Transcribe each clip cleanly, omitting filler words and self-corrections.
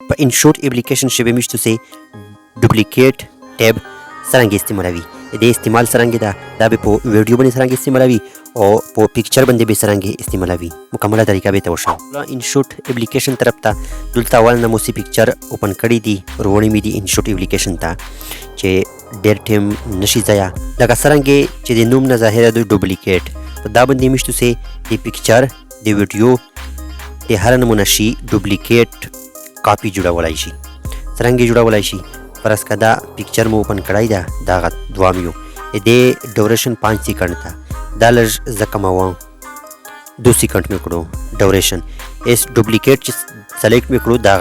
په انشوٹ اپلیکیشن شی به میشتو سه ډوبلیکیټ ټیب څنګه استعمالوي د استعمال څنګه دا به په ویډیو باندې څنګه استعمالوي او په پکچر باندې به څنګه استعمالوي مکمله طریقه به توشم انشوٹ اپلیکیشن طرف ته دلته اول نه مو سي پکچر اوپن کړی دي وروړی می دي انشوٹ اپلیکیشن ته چې ډیر ټیم نشي ځای لکه څنګه چې د نوم نه ظاهره د ډوبلیکیټ په دا باندې میشتو سه د پکچر د ویډیو د هر نمونه شي ډوبلیکیټ کاپی جوړولای شي څنګه جوړولای شي فرض کدا پکچر مو اوپن کړای دا دوامیو د ډوریشن 5 سیکنډ تا دا لږ زکماوه 2 سیکنډ مې کړو ډوریشن اس ډوبلیکیټ چې سلیکټ مې کړو دا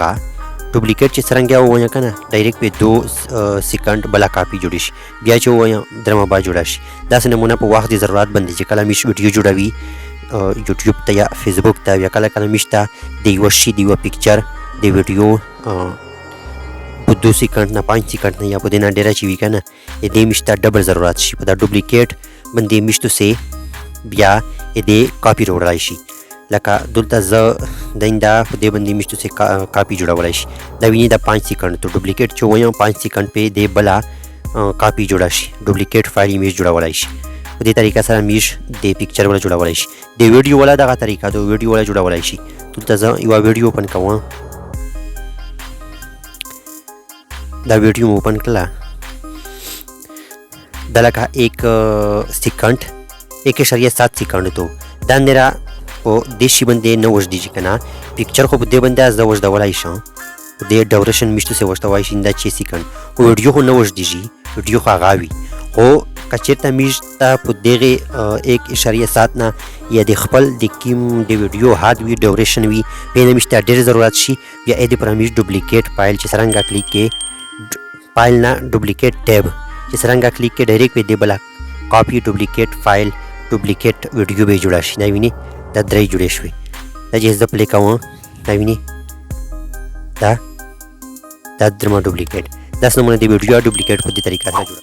ډوبلیکیټ چې څنګه وایي کنه ډایرکټ په 2 سیکنډ بلا کاپی جوړی شي بیا چې وایي درمه با جوړ شي دا نمونه په وخت د ضرورت باندې چې کله مش ویډیو جوړوي یوټیوب ته یا فیسبوک ته یا کله کله مشته د یو شي د یو پکچر د ویډیو په 2 سیکنډ نه 5 سیکنډ نه یا په دینه ډیره چی وی کنه دې مشته ډبل ضرورت شي په دا ډوبلیکیټ باندې مشتو سه بیا دې کاپی وړای شي لکه دلته ز دیندا په دې باندې مشتو سه کاپی جوړولای شي دا ویني دا 5 سیکنډ ته ډوبلیکیټ چې وایو 5 سیکنډ په دې بلا کاپی جوړا شي ډوبلیکیټ فایل ایمیج جوړولای شي په دې طریقه سره میش د پکچر ولا جوړولای شي د ویډیو ولا دغه طریقه د ویډیو ولا جوړولای شي دلته ز یو ویډیو اوپن کوم دا ویډیو اوپن کړه دلکه 1 سیکنډ 1.7 سیکنډ ته دا نرا او د شی باندې نو وژدي چې کنه پکچر خو په دې باندې از د وژدولای شي د ډوریشن مشته سه وژدوای شي دا 6 سیکنډ او ویډیو خو نو وژدي ویډیو خو غاوي خو کچېرته میشته په دغه 1.7 نه یا د خپل د کیم د ویډیو هارد وی ډوریشن وی په نمیشته ډېر ضرورت شي بیا د پرمیش ډوبلیکیټ فایل چې څنګه کلیک کې فایل نه ډوبلیکیټ ټیب چې څنګه کلیک کې ډایرکټ په دې بلا کاپی ډوبلیکیټ فایل ډوبلیکیټ ویډیو به جوړ شي دا ویني دا درې جوړې شوې دا چې زه پلی کوم دا ویني دا درما ډوبلیکیټ دا څنګه د ویډیو ډوبلیکیټ په دې طریقه سره جوړ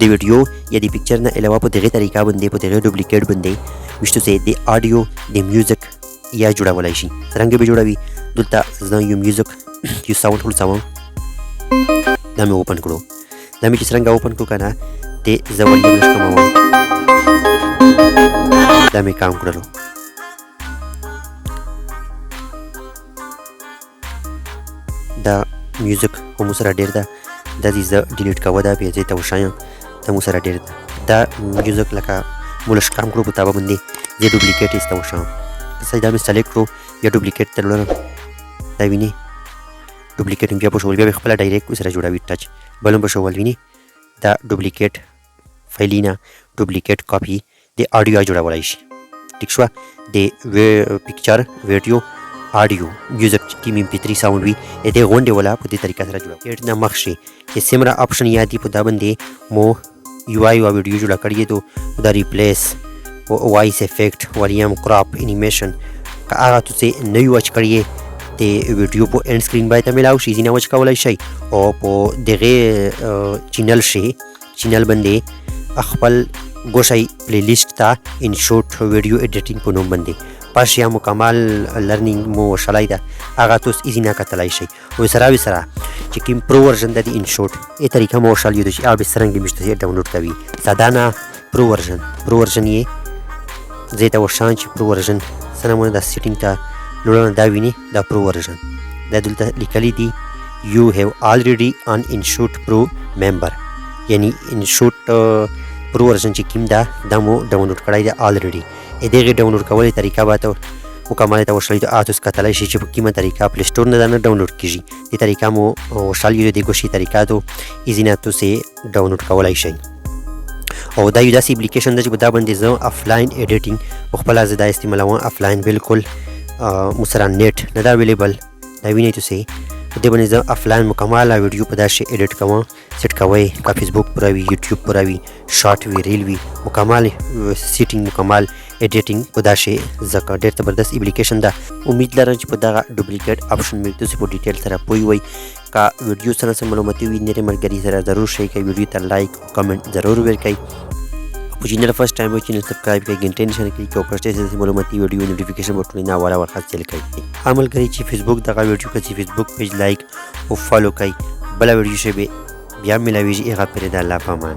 د ویډیو یا د پکچر نه علاوه په دغه طریقه باندې په دغه ډوبلیکیټ باندې مشته سه د آډیو د میوزیک یا جوړولای شي څنګه به جوړوي دلته زه یو میوزیک یو ساوند هول ساوند دا مې اوپن کړو دا مې چې څنګه اوپن کړو کنه د زول یو نشم دا مې کام کړلو دا میوزیک هم سره ډیر دا د دې ز ډیلیټ کوو دا به ته وشایم ته مو سره ډیر دا میوزیک لکه مولش کام کړو په تابه باندې د ډوبلیکیټ استو شم سیدا مې سلیکټ کړو یا ډوبلیکیټ تلل دا ویني ډوبلیکیټ بیا په شول بیا خپل ډایرکټ سره جوړوي ټچ بلم په شول ویني دا ډوبلیکیټ فایلینا ډوبلیکیټ کاپی د آډیو جوړولای شي ټیک شو د پکچر ویډیو آډیو میوزیک کی MP3 ساوند وی دې غونډه ولا په دې طریقه سره جوړ کېټ نه مخشي چې سیمرا آپشن یادي په دا باندې مو یو آی او ویډیو جوړ کړی ته دا ریپلیس او وایس افیکټ ولیام کراپ انیمیشن کا هغه ته نه یو اچ کړی د ویډیو په اینډ سکرین باندې ملاو شي ځینې وچ کولای شي او په دغه چینل باندې خپل ګوشي پلی لیست ته انشوٹ ویډیو ایډیټینګ په نوم باندې پاشیا مکمل لرنینګ مو شلای دا هغه تاسو ایزینا کتلای شي او سره چې کوم پرو ورژن د انشوٹ ای طریقه مو شال یو د شي به سرنګ مشته ډاونلوډ کوي سادانا پرو ورژن یې زه ته ورشان چې پرو ورژن سنمونه د سیټینګ ته لولنه دا ویني دا پرو ورژن دا دلته لیکلی دی یو هاف already an انشوٹ پرو ممبر یعنی انشوٹ پرو ورژن چې کوم دا مو ډاونلوډ کړای دی already دغه ډاونلوډ کولو طریقه به ته مکمل ته وشلې تاسو کتلای شي چې په کومه طریقه پلی سٹور نه ډاونلوډ کیږي دې طریقه مو وشلې د ګوشي طریقه ته ایزینا تاسو ډاونلوډ کولای شئ او دا یو داسې اپلیکیشن دی چې په دا باندې زه افلاین ایډیټینګ خپل از دا استعمالوم افلاین بالکل مسره نیټ نه دا اویلیبل دا وینئ تاسو په دې باندې زه افلاین مکمل ویډیو په داسې ایډیټ کوم سیټ کوي کا فیسبوک پر وی یوټیوب پر وی شارټ وی ریل وی مکمل سیټینګ مکمل ایډیټینګ په داسې زکه ډېر زبردست اپلیکیشن ده امید لرم چې په دغه ډوبلیکیټ آپشن مې تاسو په ډیټیل سره پوي وي کا ویډیو سره معلوماتي وي نری مرګري سره ضرور شي کوي ویډیو ته لایک او کمنټ ضرور ورکړئ په چینل فرست ټایم وي چینل سبسکرایب کړئ ګنټې نشان کړئ او پښتو ژبه معلوماتي ویډیو نوټیفیکیشن بټن نه والا ورخاص چل کړئ عمل کړئ چې فیسبوک دغه ویډیو کې فیسبوک پیج لایک او فالو کړئ بل ویډیو شی بیا ملاویږي هغه پرې د الله په امان